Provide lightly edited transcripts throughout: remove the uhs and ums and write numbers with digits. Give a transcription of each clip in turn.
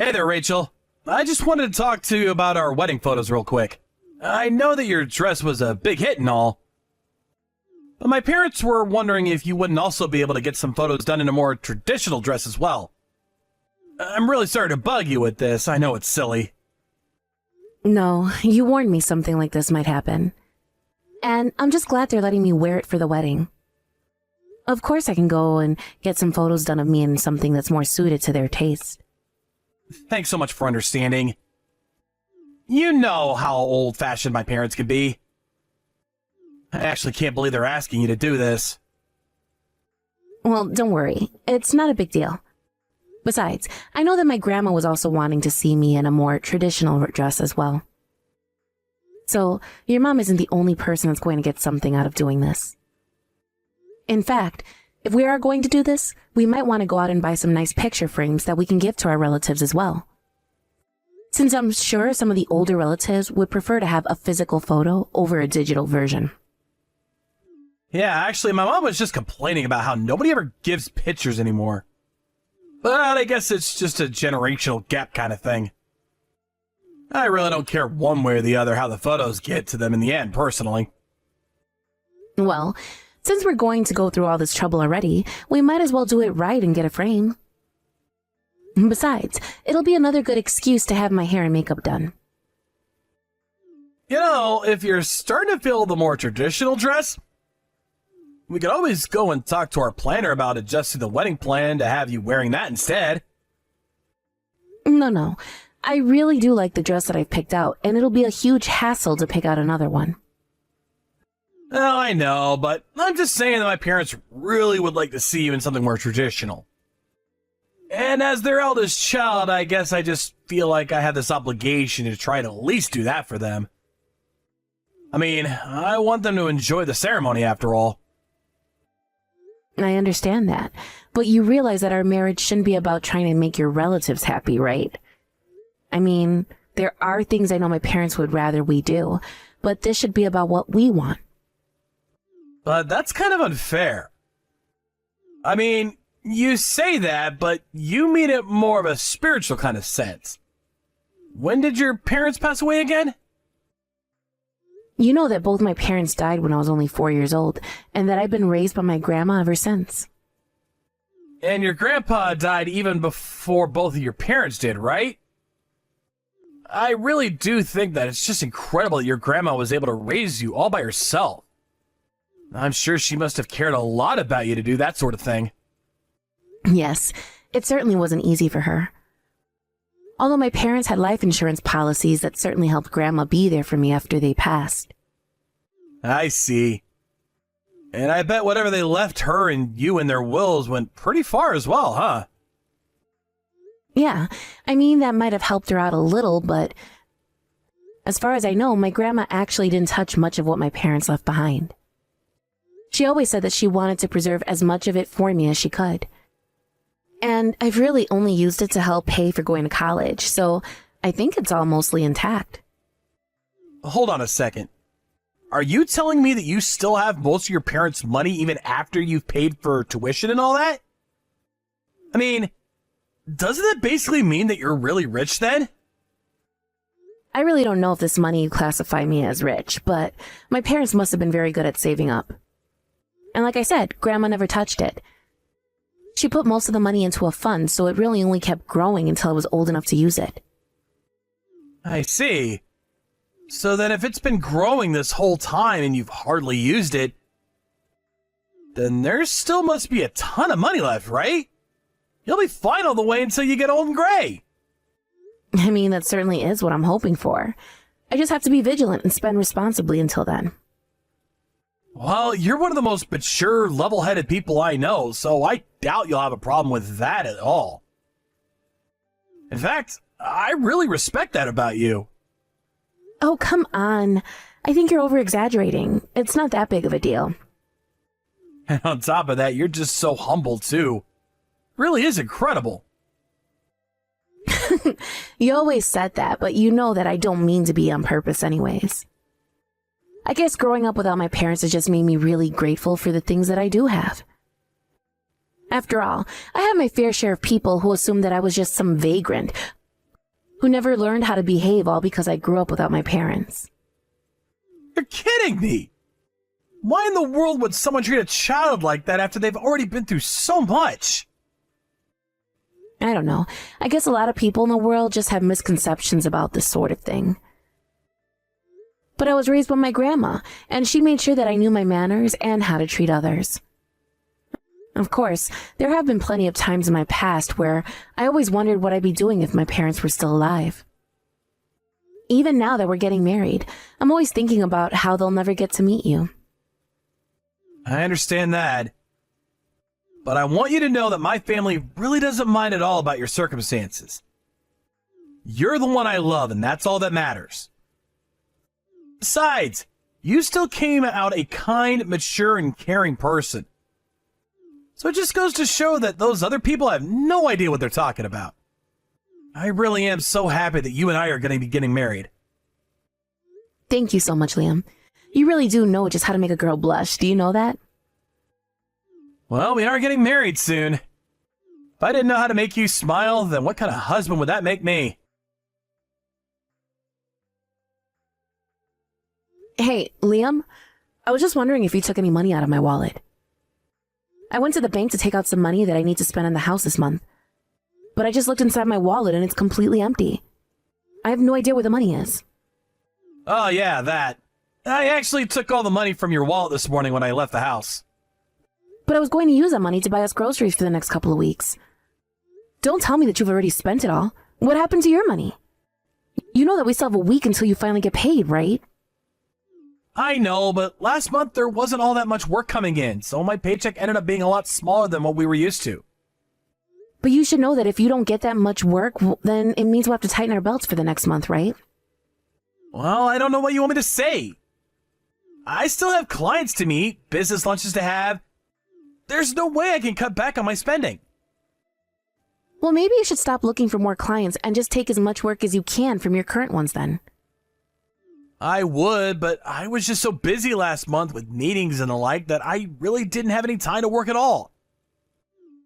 Hey there, Rachel. I just wanted to talk to you about our wedding photos real quick. I know that your dress was a big hit and all, but my parents were wondering if you wouldn't also be able to get some photos done in a more traditional dress as well. I'm really sorry to bug you with this. I know it's silly. No, you warned me something like this might happen. And I'm just glad they're letting me wear it for the wedding. Of course I can go and get some photos done of me in something that's more suited to their taste. Thanks so much for understanding. You know how old-fashioned my parents can be. I actually can't believe they're asking you to do this. Well, don't worry. It's not a big deal. Besides, I know that my grandma was also wanting to see me in a more traditional dress as well. So, your mom isn't the only person that's going to get something out of doing this. In fact, if we are going to do this, we might want to go out and buy some nice picture frames that we can give to our relatives as well. Since I'm sure some of the older relatives would prefer to have a physical photo over a digital version. Yeah, actually, my mom was just complaining about how nobody ever gives pictures anymore. But I guess it's just a generational gap kind of thing. I really don't care one way or the other how the photos get to them in the end, personally. Well, since we're going to go through all this trouble already, we might as well do it right and get a frame. Besides, it'll be another good excuse to have my hair and makeup done. You know, if you're starting to feel the more traditional dress, we could always go and talk to our planner about adjusting the wedding plan to have you wearing that instead. No. I really do like the dress that I've picked out, and it'll be a huge hassle to pick out another one. Oh, I know, but I'm just saying that my parents really would like to see you in something more traditional. And as their eldest child, I guess I just feel like I have this obligation to try to at least do that for them. I mean, I want them to enjoy the ceremony after all. I understand that, but you realize that our marriage shouldn't be about trying to make your relatives happy, right? I mean, there are things I know my parents would rather we do, but this should be about what we want. But that's kind of unfair. I mean, you say that, but you mean it more of a spiritual kind of sense. When did your parents pass away again? You know that both my parents died when I was only 4 years old, and that I've been raised by my grandma ever since. And your grandpa died even before both of your parents did, right? I really do think that it's just incredible that your grandma was able to raise you all by herself. I'm sure she must have cared a lot about you to do that sort of thing. Yes, it certainly wasn't easy for her. Although my parents had life insurance policies that certainly helped Grandma be there for me after they passed. I see. And I bet whatever they left her and you in their wills went pretty far as well, huh? Yeah, I mean, that might have helped her out a little, but as far as I know, my grandma actually didn't touch much of what my parents left behind. She always said that she wanted to preserve as much of it for me as she could. And I've really only used it to help pay for going to college, so I think it's all mostly intact. Hold on a second. Are you telling me that you still have most of your parents' money even after you've paid for tuition and all that? I mean, doesn't that basically mean that you're really rich then? I really don't know if this money would classify me as rich, but my parents must have been very good at saving up. And like I said, Grandma never touched it. She put most of the money into a fund, so it really only kept growing until I was old enough to use it. I see. So then if it's been growing this whole time and you've hardly used it, then there still must be a ton of money left, right? You'll be fine all the way until you get old and gray. I mean, that certainly is what I'm hoping for. I just have to be vigilant and spend responsibly until then. Well, you're one of the most mature, level-headed people I know, so I doubt you'll have a problem with that at all. In fact, I really respect that about you. Oh, come on. I think you're over-exaggerating. It's not that big of a deal. And on top of that, you're just so humble, too. Really is incredible. You always said that, but you know that I don't mean to be on purpose anyways. I guess growing up without my parents has just made me really grateful for the things that I do have. After all, I have my fair share of people who assume that I was just some vagrant, who never learned how to behave all because I grew up without my parents. You're kidding me! Why in the world would someone treat a child like that after they've already been through so much? I don't know. I guess a lot of people in the world just have misconceptions about this sort of thing. But I was raised by my grandma, and she made sure that I knew my manners and how to treat others. Of course, there have been plenty of times in my past where I always wondered what I'd be doing if my parents were still alive. Even now that we're getting married, I'm always thinking about how they'll never get to meet you. I understand that. But I want you to know that my family really doesn't mind at all about your circumstances. You're the one I love, and that's all that matters. Besides, you still came out a kind, mature, and caring person. So it just goes to show that those other people have no idea what they're talking about. I really am so happy that you and I are going to be getting married. Thank you so much, Liam. You really do know just how to make a girl blush. Do you know that? Well, we are getting married soon. If I didn't know how to make you smile, then what kind of husband would that make me? Hey, Liam, I was just wondering if you took any money out of my wallet. I went to the bank to take out some money that I need to spend on the house this month. But I just looked inside my wallet and it's completely empty. I have no idea where the money is. Oh yeah, that. I actually took all the money from your wallet this morning when I left the house. But I was going to use that money to buy us groceries for the next couple of weeks. Don't tell me that you've already spent it all. What happened to your money? You know that we still have a week until you finally get paid, right? I know, but last month there wasn't all that much work coming in, so my paycheck ended up being a lot smaller than what we were used to. But you should know that if you don't get that much work, then it means we'll have to tighten our belts for the next month, right? Well, I don't know what you want me to say. I still have clients to meet, business lunches to have. There's no way I can cut back on my spending. Well, maybe you should stop looking for more clients and just take as much work as you can from your current ones then. I would, but I was just so busy last month with meetings and the like that I really didn't have any time to work at all.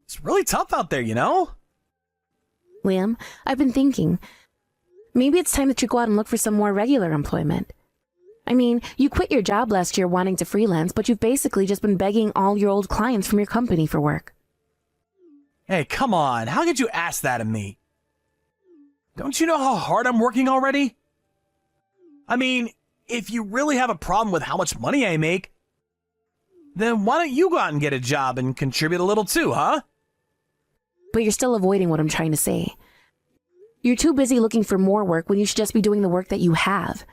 It's really tough out there, you know? Liam, I've been thinking, maybe it's time that you go out and look for some more regular employment. I mean, you quit your job last year wanting to freelance, but you've basically just been begging all your old clients from your company for work. Hey, come on. How could you ask that of me? Don't you know how hard I'm working already? I mean, if you really have a problem with how much money I make, then why don't you go out and get a job and contribute a little too, huh? But you're still avoiding what I'm trying to say. You're too busy looking for more work when you should just be doing the work that you have.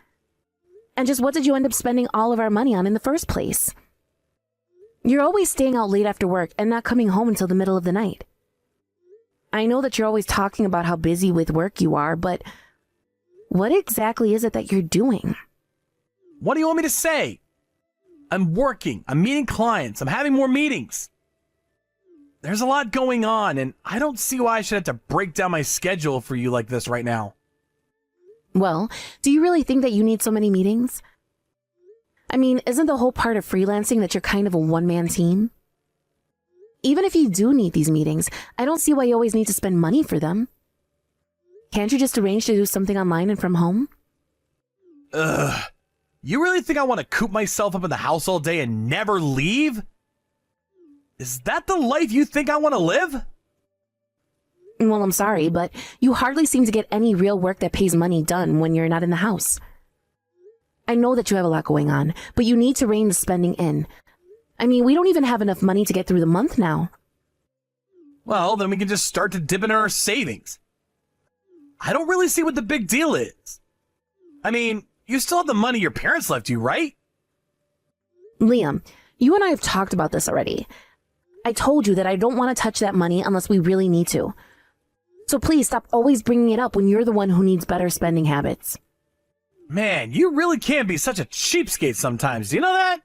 And just what did you end up spending all of our money on in the first place? You're always staying out late after work and not coming home until the middle of the night. I know that you're always talking about how busy with work you are, but what exactly is it that you're doing? What do you want me to say? I'm working, I'm meeting clients, I'm having more meetings. There's a lot going on, and I don't see why I should have to break down my schedule for you like this right now. Well, do you really think that you need so many meetings? I mean, isn't the whole part of freelancing that you're kind of a one-man team? Even if you do need these meetings, I don't see why you always need to spend money for them. Can't you just arrange to do something online and from home? Ugh. You really think I want to coop myself up in the house all day and never leave? Is that the life you think I want to live? Well, I'm sorry, but you hardly seem to get any real work that pays money done when you're not in the house. I know that you have a lot going on, but you need to rein the spending in. I mean, we don't even have enough money to get through the month now. Well, then we can just start to dip into our savings. I don't really see what the big deal is. I mean, you still have the money your parents left you, right? Liam, you and I have talked about this already. I told you that I don't want to touch that money unless we really need to. So please stop always bringing it up when you're the one who needs better spending habits. Man, you really can be such a cheapskate sometimes. Do you know that?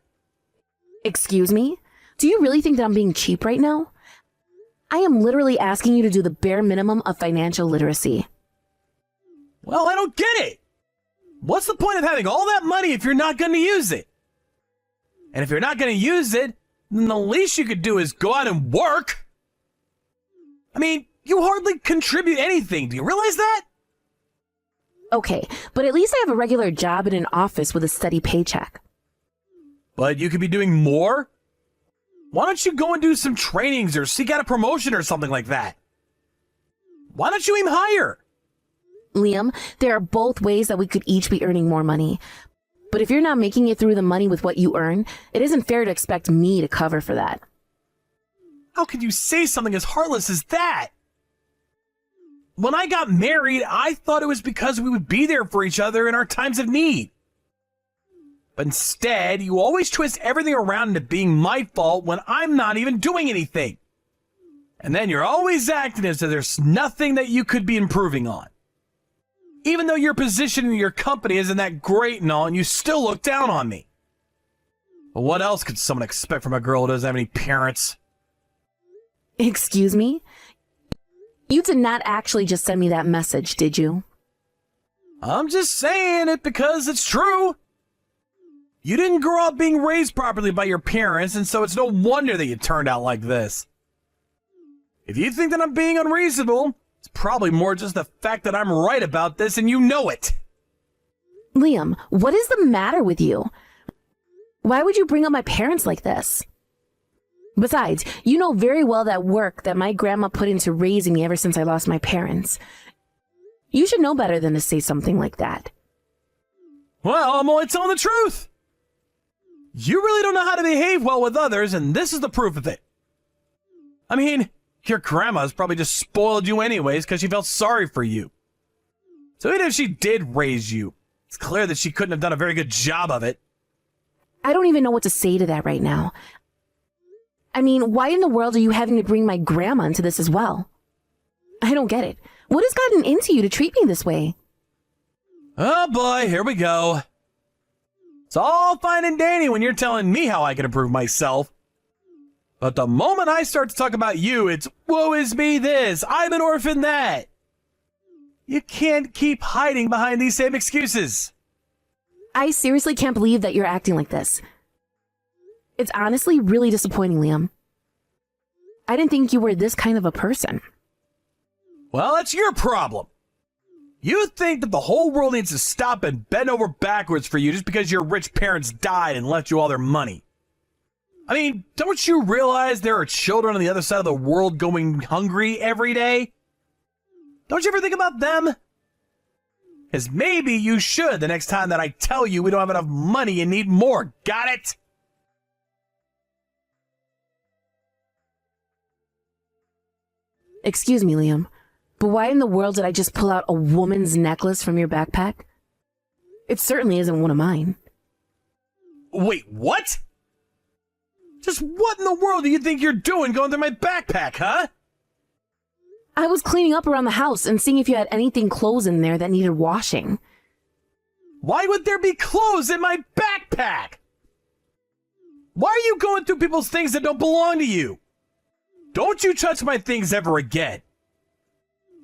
Excuse me? Do you really think that I'm being cheap right now? I am literally asking you to do the bare minimum of financial literacy. Well, I don't get it. What's the point of having all that money if you're not going to use it? And if you're not going to use it, then the least you could do is go out and work. I mean, you hardly contribute anything. Do you realize that? Okay, but at least I have a regular job in an office with a steady paycheck. But you could be doing more? Why don't you go and do some trainings or seek out a promotion or something like that? Why don't you aim higher? Liam, there are both ways that we could each be earning more money. But if you're not making it through the money with what you earn, it isn't fair to expect me to cover for that. How could you say something as heartless as that? When I got married, I thought it was because we would be there for each other in our times of need. But instead, you always twist everything around into being my fault when I'm not even doing anything. And then you're always acting as if there's nothing that you could be improving on. Even though your position in your company isn't that great and all, and you still look down on me. But what else could someone expect from a girl who doesn't have any parents? Excuse me? You did not actually just send me that message, did you? I'm just saying it because it's true. You didn't grow up being raised properly by your parents, and so it's no wonder that you turned out like this. If you think that I'm being unreasonable, it's probably more just the fact that I'm right about this and you know it. Liam, what is the matter with you? Why would you bring up my parents like this? Besides, you know very well that work that my grandma put into raising me ever since I lost my parents. You should know better than to say something like that. Well, I'm only telling the truth. You really don't know how to behave well with others, and this is the proof of it. I mean, your grandma's probably just spoiled you anyways because she felt sorry for you. So even if she did raise you, it's clear that she couldn't have done a very good job of it. I don't even know what to say to that right now. I mean, why in the world are you having to bring my grandma into this as well? I don't get it. What has gotten into you to treat me this way? Oh boy, here we go. It's all fine and dandy when you're telling me how I can improve myself. But the moment I start to talk about you, it's woe is me this, I'm an orphan that. You can't keep hiding behind these same excuses. I seriously can't believe that you're acting like this. It's honestly really disappointing, Liam. I didn't think you were this kind of a person. Well, that's your problem. You think that the whole world needs to stop and bend over backwards for you just because your rich parents died and left you all their money. I mean, don't you realize there are children on the other side of the world going hungry every day? Don't you ever think about them? Because maybe you should the next time that I tell you we don't have enough money and need more. Got it? Excuse me, Liam, but why in the world did I just pull out a woman's necklace from your backpack? It certainly isn't one of mine. Wait, what? Just what in the world do you think you're doing going through my backpack, huh? I was cleaning up around the house and seeing if you had anything clothes in there that needed washing. Why would there be clothes in my backpack? Why are you going through people's things that don't belong to you? Don't you touch my things ever again.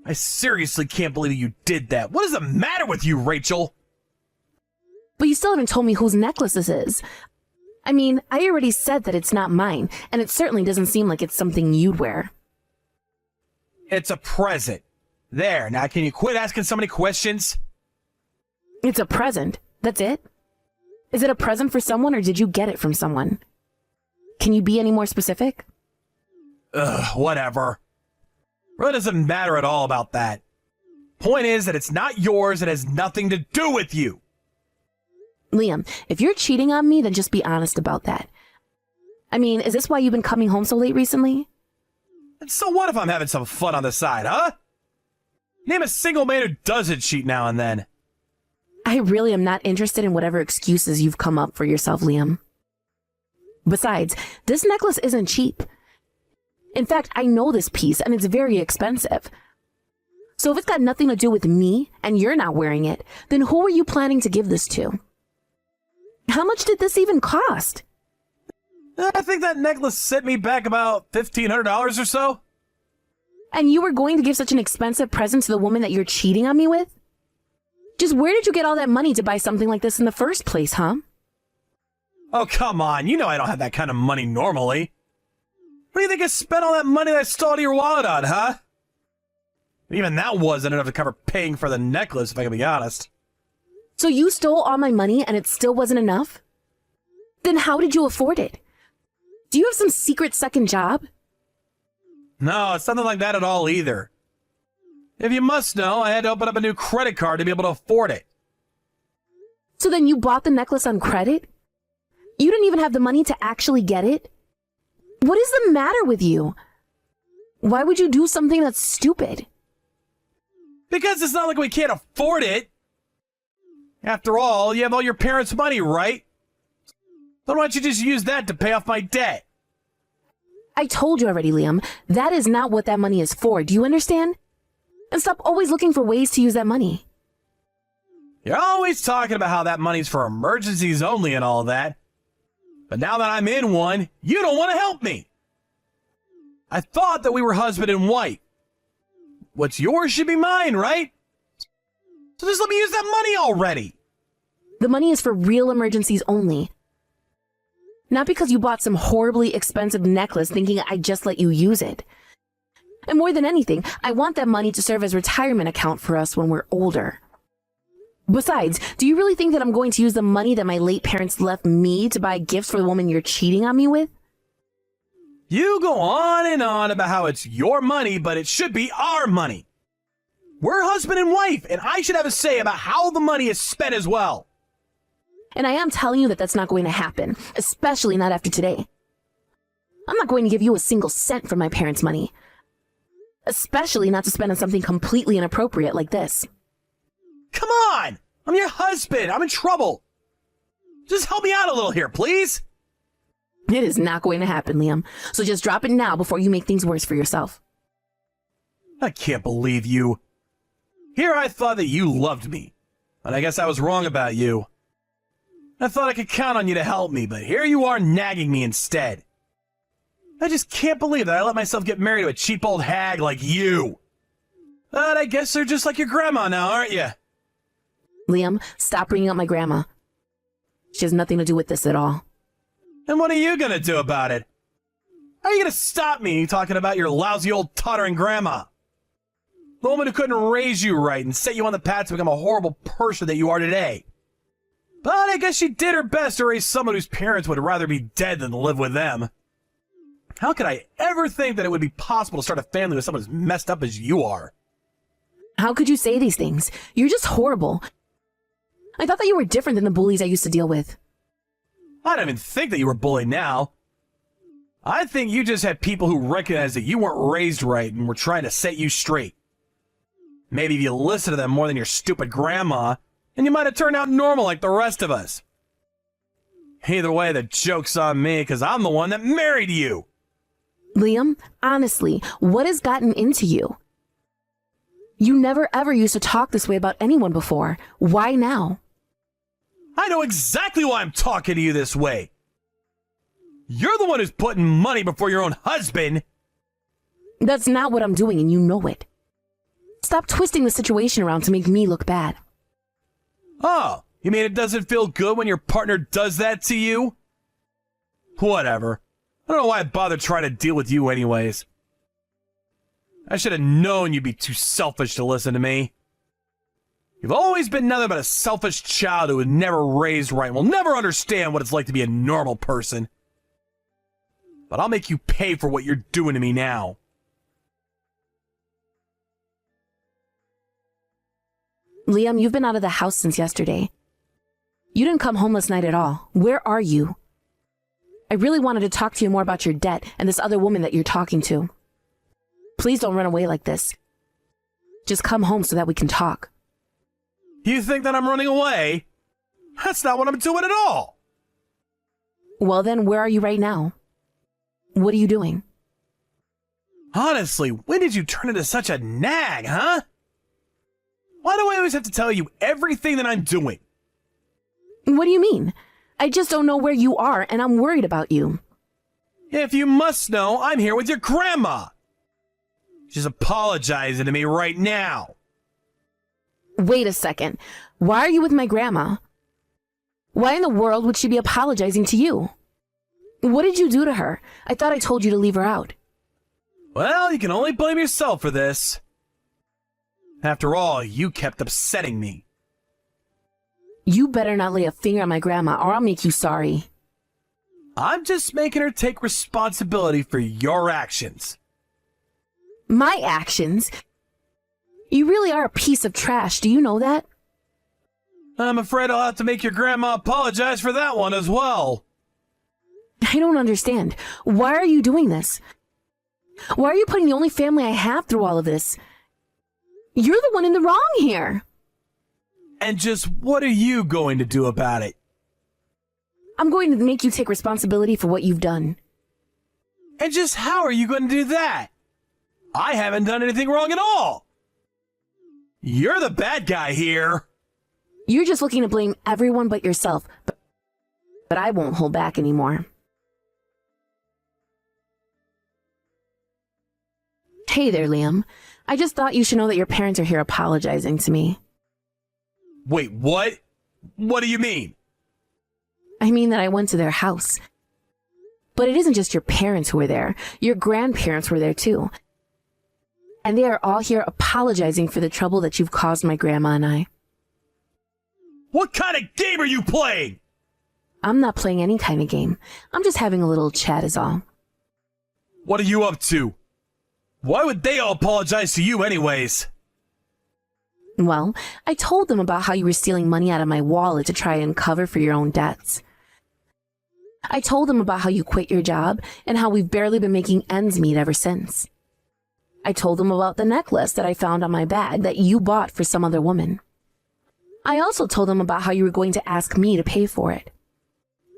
I seriously can't believe you did that. What is the matter with you, Rachel? But you still haven't told me whose necklace this is. I mean, I already said that it's not mine, and it certainly doesn't seem like it's something you'd wear. It's a present. There, now can you quit asking so many questions? It's a present. That's it? Is it a present for someone, or did you get it from someone? Can you be any more specific? Ugh, whatever. Really doesn't matter at all about that. Point is that it's not yours, it has nothing to do with you. Liam, if you're cheating on me, then just be honest about that. I mean, is this why you've been coming home so late recently? And so what if I'm having some fun on the side, huh? Name a single man who doesn't cheat now and then. I really am not interested in whatever excuses you've come up for yourself, Liam. Besides, this necklace isn't cheap. In fact, I know this piece, and it's very expensive. So if it's got nothing to do with me, and you're not wearing it, then who are you planning to give this to? How much did this even cost? I think that necklace set me back about $1,500 or so. And you were going to give such an expensive present to the woman that you're cheating on me with? Just where did you get all that money to buy something like this in the first place, huh? Oh, come on. You know I don't have that kind of money normally. What do you think I spent all that money that I stole out of your wallet on, huh? Even that wasn't enough to cover paying for the necklace, if I can be honest. So you stole all my money and it still wasn't enough? Then how did you afford it? Do you have some secret second job? No, it's nothing like that at all either. If you must know, I had to open up a new credit card to be able to afford it. So then you bought the necklace on credit? You didn't even have the money to actually get it? What is the matter with you? Why would you do something that's stupid? Because it's not like we can't afford it. After all, you have all your parents' money, right? So why don't you just use that to pay off my debt? I told you already, Liam. That is not what that money is for. Do you understand? And stop always looking for ways to use that money. You're always talking about how that money's for emergencies only and all that. But now that I'm in one, you don't want to help me. I thought that we were husband and wife. What's yours should be mine, right? So just let me use that money already. The money is for real emergencies only. Not because you bought some horribly expensive necklace thinking I'd just let you use it. And more than anything, I want that money to serve as retirement account for us when we're older. Besides, do you really think that I'm going to use the money that my late parents left me to buy gifts for the woman you're cheating on me with? You go on and on about how it's your money, but it should be our money. We're husband and wife, and I should have a say about how the money is spent as well. And I am telling you that that's not going to happen, especially not after today. I'm not going to give you a single cent from my parents' money. Especially not to spend on something completely inappropriate like this. Come on! I'm your husband. I'm in trouble. Just help me out a little here, please. It is not going to happen, Liam. So just drop it now before you make things worse for yourself. I can't believe you. Here I thought that you loved me, but I guess I was wrong about you. I thought I could count on you to help me, but here you are nagging me instead. I just can't believe that I let myself get married to a cheap old hag like you. But I guess they're just like your grandma now, aren't you? Liam, stop bringing up my grandma. She has nothing to do with this at all. And what are you gonna do about it? How are you gonna stop me talking about your lousy old tottering grandma? The woman who couldn't raise you right and set you on the path to become a horrible person that you are today. But I guess she did her best to raise someone whose parents would rather be dead than live with them. How could I ever think that it would be possible to start a family with someone as messed up as you are? How could you say these things? You're just horrible. I thought that you were different than the bullies I used to deal with. I don't even think that you were bullied now. I think you just had people who recognized that you weren't raised right and were trying to set you straight. Maybe if you listened to them more than your stupid grandma, and you might have turned out normal like the rest of us. Either way, the joke's on me, because I'm the one that married you. Liam, honestly, what has gotten into you? You never ever used to talk this way about anyone before. Why now? I know exactly why I'm talking to you this way. You're the one who's putting money before your own husband. That's not what I'm doing, and you know it. Stop twisting the situation around to make me look bad. Oh, you mean it doesn't feel good when your partner does that to you? Whatever. I don't know why I bothered trying to deal with you anyways. I should have known you'd be too selfish to listen to me. You've always been nothing but a selfish child who was never raised right and will never understand what it's like to be a normal person. But I'll make you pay for what you're doing to me now. Liam, you've been out of the house since yesterday. You didn't come home last night at all. Where are you? I really wanted to talk to you more about your debt and this other woman that you're talking to. Please don't run away like this. Just come home so that we can talk. You think that I'm running away? That's not what I'm doing at all. Well then, where are you right now? What are you doing? Honestly, when did you turn into such a nag, huh? Why do I always have to tell you everything that I'm doing? What do you mean? I just don't know where you are, and I'm worried about you. If you must know, I'm here with your grandma. She's apologizing to me right now. Wait a second. Why are you with my grandma? Why in the world would she be apologizing to you? What did you do to her? I thought I told you to leave her out. Well, you can only blame yourself for this. After all, you kept upsetting me. You better not lay a finger on my grandma or I'll make you sorry. I'm just making her take responsibility for your actions. My actions? You really are a piece of trash, do you know that? I'm afraid I'll have to make your grandma apologize for that one as well. I don't understand. Why are you doing this? Why are you putting the only family I have through all of this? You're the one in the wrong here. And just what are you going to do about it? I'm going to make you take responsibility for what you've done. And just how are you going to do that? I haven't done anything wrong at all. You're the bad guy here. You're just looking to blame everyone but yourself, but I won't hold back anymore. Hey there, Liam. I just thought you should know that your parents are here apologizing to me. Wait, what? What do you mean? I mean that I went to their house. But it isn't just your parents who were there. Your grandparents were there too. And they are all here apologizing for the trouble that you've caused my grandma and I. What kind of game are you playing? I'm not playing any kind of game. I'm just having a little chat is all. What are you up to? Why would they all apologize to you anyways? Well, I told them about how you were stealing money out of my wallet to try and cover for your own debts. I told them about how you quit your job and how we've barely been making ends meet ever since. I told them about the necklace that I found on my bag that you bought for some other woman. I also told them about how you were going to ask me to pay for it.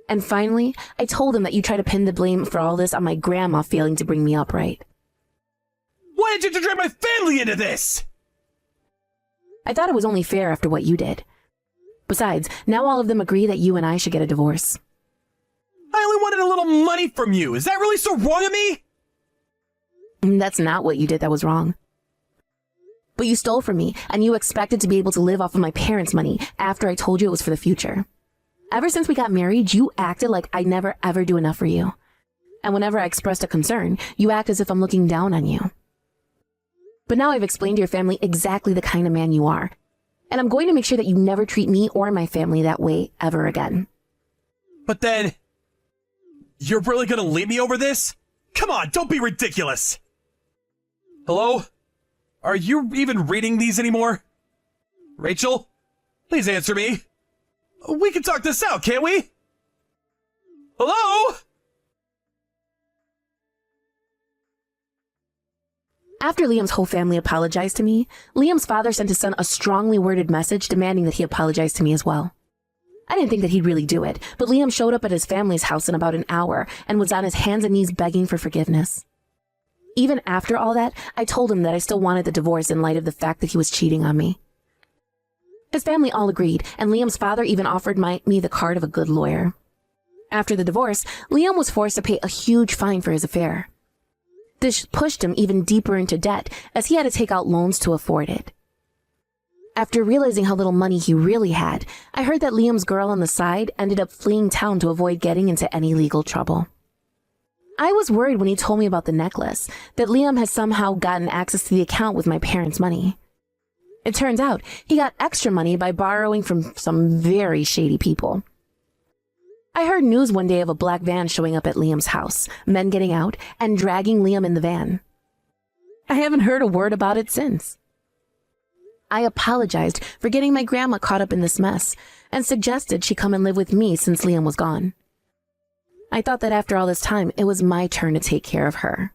And finally, I told them that you tried to pin the blame for all this on my grandma failing to bring me up right. Why did you drag my family into this? I thought it was only fair after what you did. Besides, now all of them agree that you and I should get a divorce. I only wanted a little money from you. Is that really so wrong of me? That's not what you did that was wrong. But you stole from me, and you expected to be able to live off of my parents' money after I told you it was for the future. Ever since we got married, you acted like I never ever do enough for you. And whenever I expressed a concern, you act as if I'm looking down on you. But now I've explained to your family exactly the kind of man you are, and I'm going to make sure that you never treat me or my family that way ever again. But then, you're really gonna leave me over this? Come on, don't be ridiculous! Hello? Are you even reading these anymore? Rachel? Please answer me. We can talk this out, can't we? Hello? After Liam's whole family apologized to me, Liam's father sent his son a strongly worded message demanding that he apologize to me as well. I didn't think that he'd really do it, but Liam showed up at his family's house in about an hour and was on his hands and knees begging for forgiveness. Even after all that, I told him that I still wanted the divorce in light of the fact that he was cheating on me. His family all agreed, and Liam's father even offered me the card of a good lawyer. After the divorce, Liam was forced to pay a huge fine for his affair. This pushed him even deeper into debt, as he had to take out loans to afford it. After realizing how little money he really had, I heard that Liam's girl on the side ended up fleeing town to avoid getting into any legal trouble. I was worried when he told me about the necklace, that Liam had somehow gotten access to the account with my parents' money. It turns out he got extra money by borrowing from some very shady people. I heard news one day of a black van showing up at Liam's house, men getting out, and dragging Liam in the van. I haven't heard a word about it since. I apologized for getting my grandma caught up in this mess, and suggested she come and live with me since Liam was gone. I thought that after all this time, it was my turn to take care of her.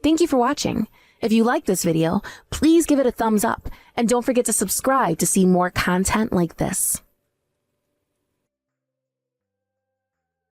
Thank you for watching. If you liked this video, please give it a thumbs up, and don't forget to subscribe to see more content like this.